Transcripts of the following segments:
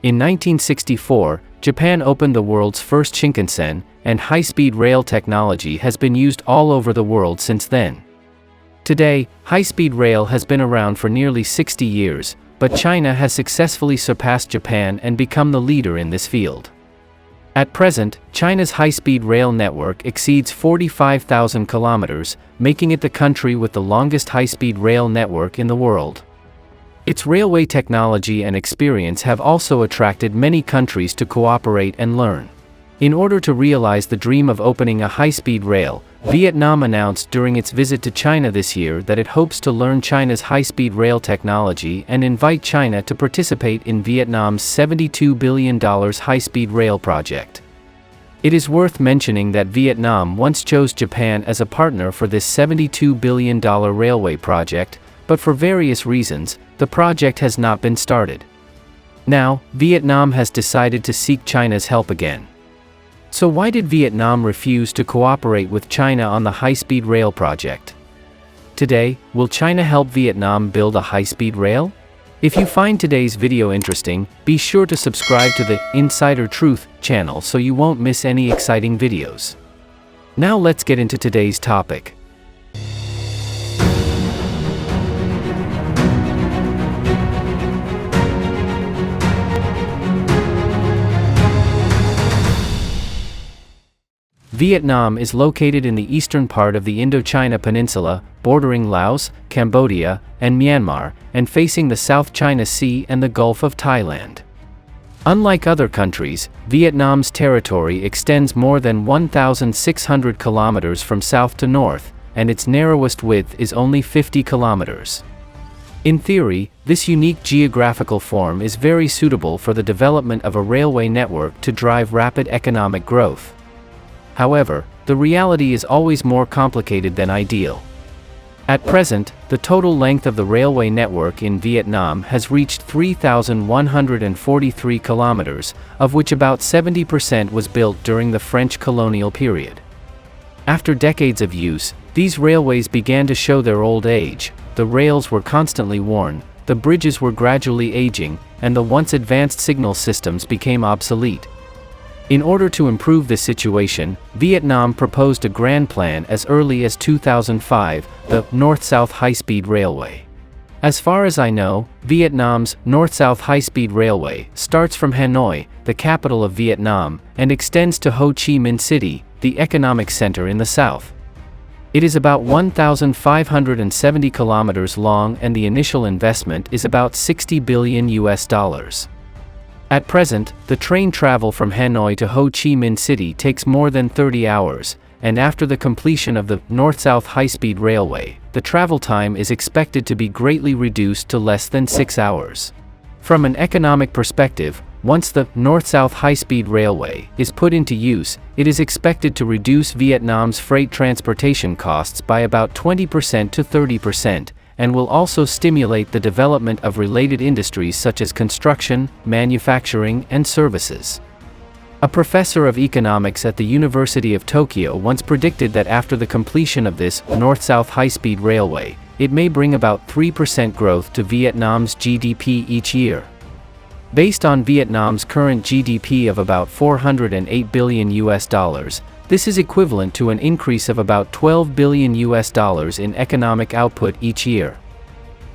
In 1964, Japan opened the world's first Shinkansen, and high-speed rail technology has been used all over the world since then. Today, high-speed rail has been around for nearly 60 years, but China has successfully surpassed Japan and become the leader in this field. At present, China's high-speed rail network exceeds 45,000 kilometers, making it the country with the longest high-speed rail network in the world. Its railway technology and experience have also attracted many countries to cooperate and learn. In order to realize the dream of opening a high-speed rail, Vietnam announced during its visit to China this year that it hopes to learn China's high-speed rail technology and invite China to participate in Vietnam's $72 billion high-speed rail project. It is worth mentioning that Vietnam once chose Japan as a partner for this $72 billion railway project, but for various reasons, the project has not been started. Now, Vietnam has decided to seek China's help again. So why did Vietnam refuse to cooperate with China on the high-speed rail project? Today, will China help Vietnam build a high-speed rail? If you find today's video interesting, be sure to subscribe to the Insider Truth channel so you won't miss any exciting videos. Now let's get into today's topic. Vietnam is located in the eastern part of the Indochina Peninsula, bordering Laos, Cambodia, and Myanmar, and facing the South China Sea and the Gulf of Thailand. Unlike other countries, Vietnam's territory extends more than 1,600 kilometers from south to north, and its narrowest width is only 50 kilometers. In theory, this unique geographical form is very suitable for the development of a railway network to drive rapid economic growth. However, the reality is always more complicated than ideal. At present, the total length of the railway network in Vietnam has reached 3,143 kilometers, of which about 70% was built during the French colonial period. After decades of use, these railways began to show their old age, the rails were constantly worn, the bridges were gradually aging, and the once advanced signal systems became obsolete. In order to improve this situation, Vietnam proposed a grand plan as early as 2005, the North-South High-Speed Railway. As far as I know, Vietnam's North-South High-Speed Railway starts from Hanoi, the capital of Vietnam, and extends to Ho Chi Minh City, the economic center in the south. It is about 1,570 kilometers long and the initial investment is about $60 billion. At present, the train travel from Hanoi to Ho Chi Minh City takes more than 30 hours, and after the completion of the North-South High-Speed Railway, the travel time is expected to be greatly reduced to less than 6 hours. From an economic perspective, once the North-South High-Speed Railway is put into use, it is expected to reduce Vietnam's freight transportation costs by about 20% to 30%, and will also stimulate the development of related industries such as construction, manufacturing, and services. A professor of economics at the University of Tokyo once predicted that after the completion of this North-South High-Speed Railway, it may bring about 3% growth to Vietnam's GDP each year. Based on Vietnam's current GDP of about $408 billion, this is equivalent to an increase of about $12 billion in economic output each year.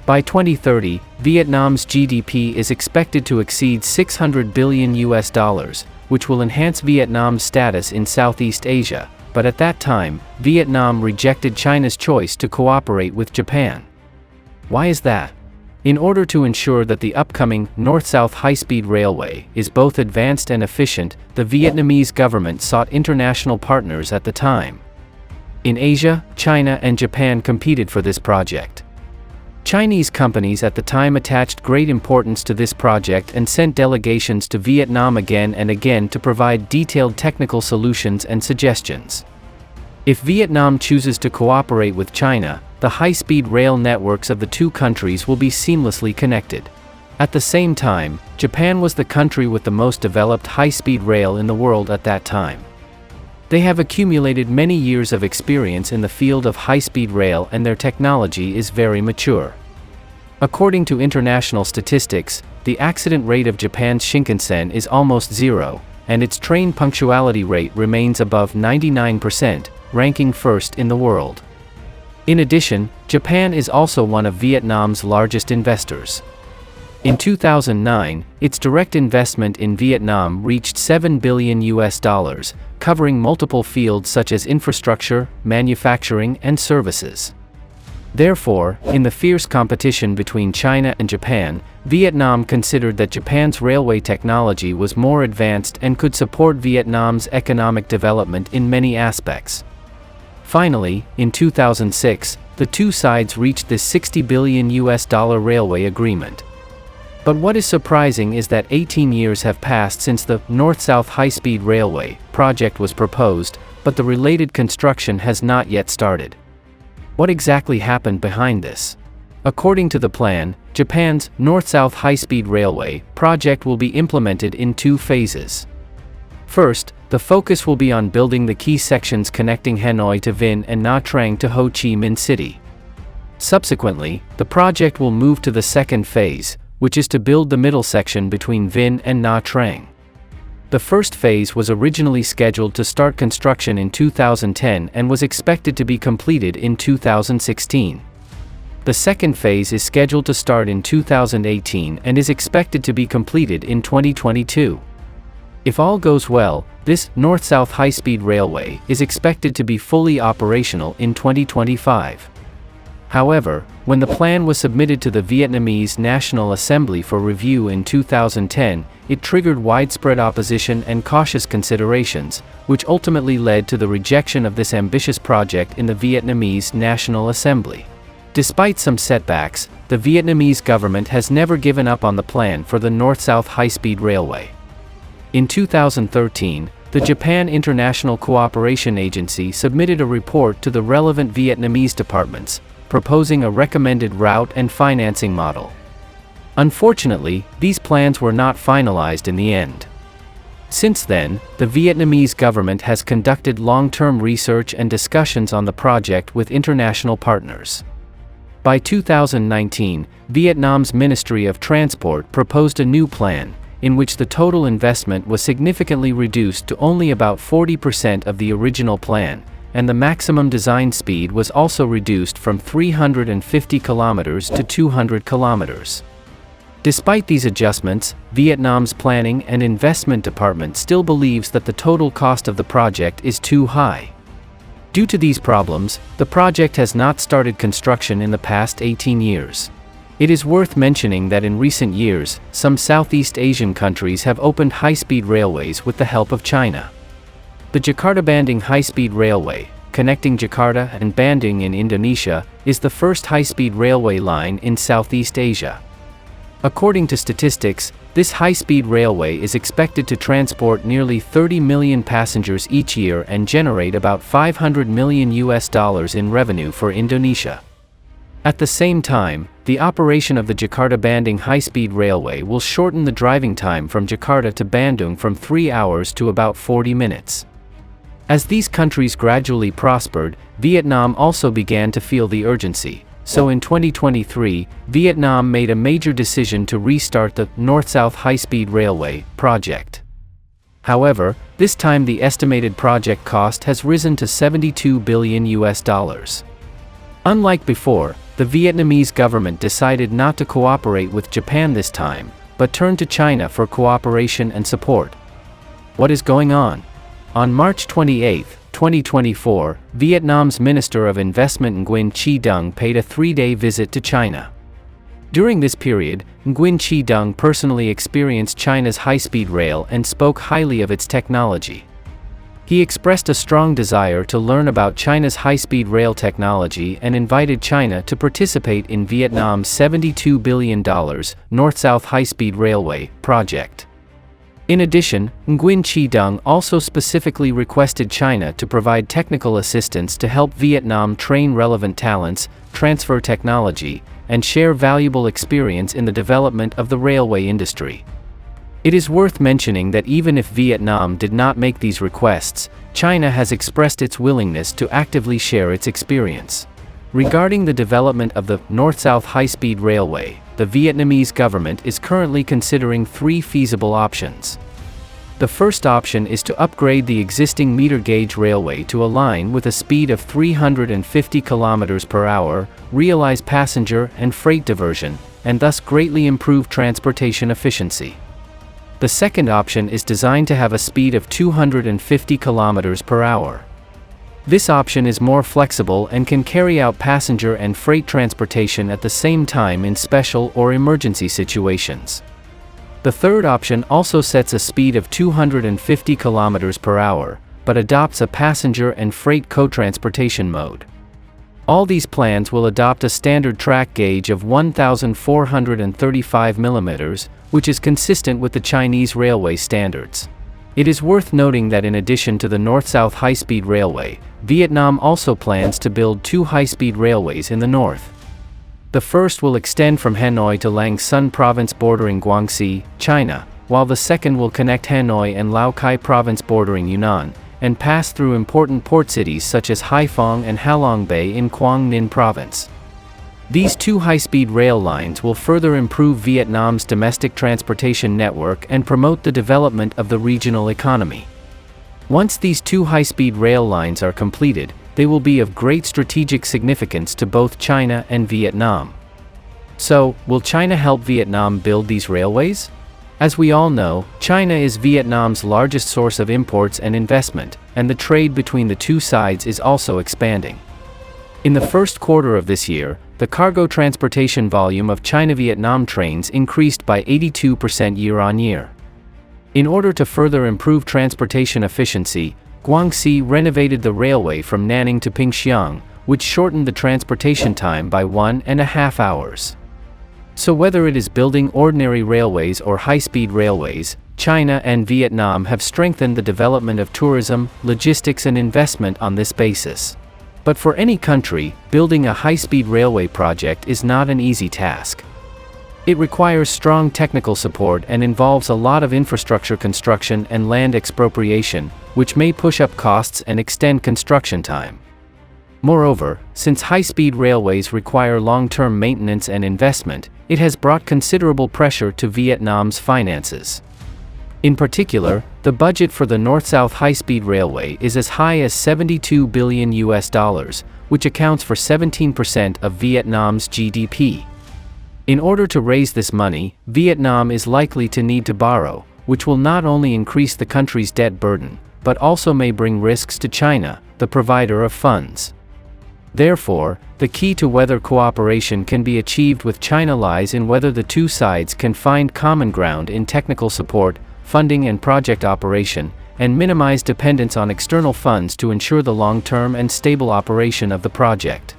By 2030, Vietnam's GDP is expected to exceed $600 billion, which will enhance Vietnam's status in Southeast Asia, but at that time, Vietnam rejected China's choice to cooperate with Japan. Why is that? In order to ensure that the upcoming North-South High-Speed Railway is both advanced and efficient, the Vietnamese government sought international partners at the time. In Asia, China and Japan competed for this project. Chinese companies at the time attached great importance to this project and sent delegations to Vietnam again and again to provide detailed technical solutions and suggestions. If Vietnam chooses to cooperate with China, the high-speed rail networks of the two countries will be seamlessly connected. At the same time, Japan was the country with the most developed high-speed rail in the world at that time. They have accumulated many years of experience in the field of high-speed rail and their technology is very mature. According to international statistics, the accident rate of Japan's Shinkansen is almost zero, and its train punctuality rate remains above 99%, ranking first in the world. In addition, Japan is also one of Vietnam's largest investors. In 2009, its direct investment in Vietnam reached $7 billion, covering multiple fields such as infrastructure, manufacturing, and services. Therefore, in the fierce competition between China and Japan, Vietnam considered that Japan's railway technology was more advanced and could support Vietnam's economic development in many aspects. Finally, in 2006, the two sides reached this $60 billion railway agreement. But what is surprising is that 18 years have passed since the North-South High-Speed Railway project was proposed, but the related construction has not yet started. What exactly happened behind this? According to the plan, Japan's North-South High-Speed Railway project will be implemented in two phases. First, the focus will be on building the key sections connecting Hanoi to Vinh and Nha Trang to Ho Chi Minh City. Subsequently, the project will move to the second phase, which is to build the middle section between Vinh and Nha Trang. The first phase was originally scheduled to start construction in 2010 and was expected to be completed in 2016. The second phase is scheduled to start in 2018 and is expected to be completed in 2022. If all goes well, this North-South High-Speed Railway is expected to be fully operational in 2025. However, when the plan was submitted to the Vietnamese National Assembly for review in 2010, it triggered widespread opposition and cautious considerations, which ultimately led to the rejection of this ambitious project in the Vietnamese National Assembly. Despite some setbacks, the Vietnamese government has never given up on the plan for the North-South High-Speed Railway. In 2013, the Japan International Cooperation Agency submitted a report to the relevant Vietnamese departments, proposing a recommended route and financing model. Unfortunately, these plans were not finalized in the end. Since then, the Vietnamese government has conducted long-term research and discussions on the project with international partners. By 2019, Vietnam's Ministry of Transport proposed a new plan, in which the total investment was significantly reduced to only about 40% of the original plan, and the maximum design speed was also reduced from 350 kilometers to 200 kilometers. Despite these adjustments, Vietnam's Planning and Investment Department still believes that the total cost of the project is too high. Due to these problems, the project has not started construction in the past 18 years. It is worth mentioning that in recent years, some Southeast Asian countries have opened high-speed railways with the help of China. The Jakarta-Bandung High-Speed Railway, connecting Jakarta and Bandung in Indonesia, is the first high-speed railway line in Southeast Asia. According to statistics, this high-speed railway is expected to transport nearly 30 million passengers each year and generate about $500 million in revenue for Indonesia. At the same time, the operation of the Jakarta-Bandung high-speed railway will shorten the driving time from Jakarta to Bandung from 3 hours to about 40 minutes. As these countries gradually prospered, Vietnam also began to feel the urgency. So in 2023, Vietnam made a major decision to restart the North-South High-Speed Railway project. However, this time the estimated project cost has risen to $72 billion. Unlike before, the Vietnamese government decided not to cooperate with Japan this time, but turned to China for cooperation and support. What is going on? On March 28, 2024, Vietnam's Minister of Investment Nguyen Chi Dung paid a 3-day visit to China. During this period, Nguyen Chi Dung personally experienced China's high-speed rail and spoke highly of its technology. He expressed a strong desire to learn about China's high-speed rail technology and invited China to participate in Vietnam's $72 billion North-South High-Speed Railway project. In addition, Nguyen Chi Dung also specifically requested China to provide technical assistance to help Vietnam train relevant talents, transfer technology, and share valuable experience in the development of the railway industry. It is worth mentioning that even if Vietnam did not make these requests, China has expressed its willingness to actively share its experience. Regarding the development of the North-South High-Speed Railway, the Vietnamese government is currently considering three feasible options. The first option is to upgrade the existing meter gauge railway to a line with a speed of 350 km per hour, realize passenger and freight diversion, and thus greatly improve transportation efficiency. The second option is designed to have a speed of 250 km per hour. This option is more flexible and can carry out passenger and freight transportation at the same time in special or emergency situations. The third option also sets a speed of 250 km per hour, but adopts a passenger and freight co-transportation mode. All these plans will adopt a standard track gauge of 1,435 mm, which is consistent with the Chinese railway standards. It is worth noting that in addition to the North-South high-speed railway, Vietnam also plans to build two high-speed railways in the north. The first will extend from Hanoi to Lang Son province bordering Guangxi, China, while the second will connect Hanoi and Lao Cai province bordering Yunnan, and pass through important port cities such as Haiphong and Halong Bay in Quang Ninh province. These two high-speed rail lines will further improve Vietnam's domestic transportation network and promote the development of the regional economy. Once these two high-speed rail lines are completed, they will be of great strategic significance to both China and Vietnam. So, will China help Vietnam build these railways? As we all know, China is Vietnam's largest source of imports and investment, and the trade between the two sides is also expanding. In the first quarter of this year, the cargo transportation volume of China-Vietnam trains increased by 82% year-on-year. In order to further improve transportation efficiency, Guangxi renovated the railway from Nanning to Pingxiang, which shortened the transportation time by 1.5 hours. So whether it is building ordinary railways or high-speed railways, China and Vietnam have strengthened the development of tourism, logistics and investment on this basis. But for any country, building a high-speed railway project is not an easy task. It requires strong technical support and involves a lot of infrastructure construction and land expropriation, which may push up costs and extend construction time. Moreover, since high-speed railways require long-term maintenance and investment, it has brought considerable pressure to Vietnam's finances. In particular, the budget for the North-South high-speed railway is as high as $72 billion, which accounts for 17% of Vietnam's GDP. In order to raise this money, Vietnam is likely to need to borrow, which will not only increase the country's debt burden, but also may bring risks to China, the provider of funds. Therefore, the key to whether cooperation can be achieved with China lies in whether the two sides can find common ground in technical support, funding and project operation, and minimize dependence on external funds to ensure the long-term and stable operation of the project.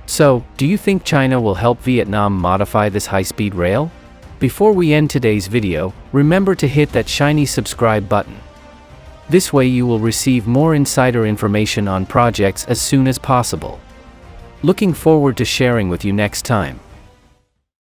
So, do you think China will help Vietnam modify this high-speed rail? Before we end today's video, remember to hit that shiny subscribe button. This way you will receive more insider information on projects as soon as possible. Looking forward to sharing with you next time.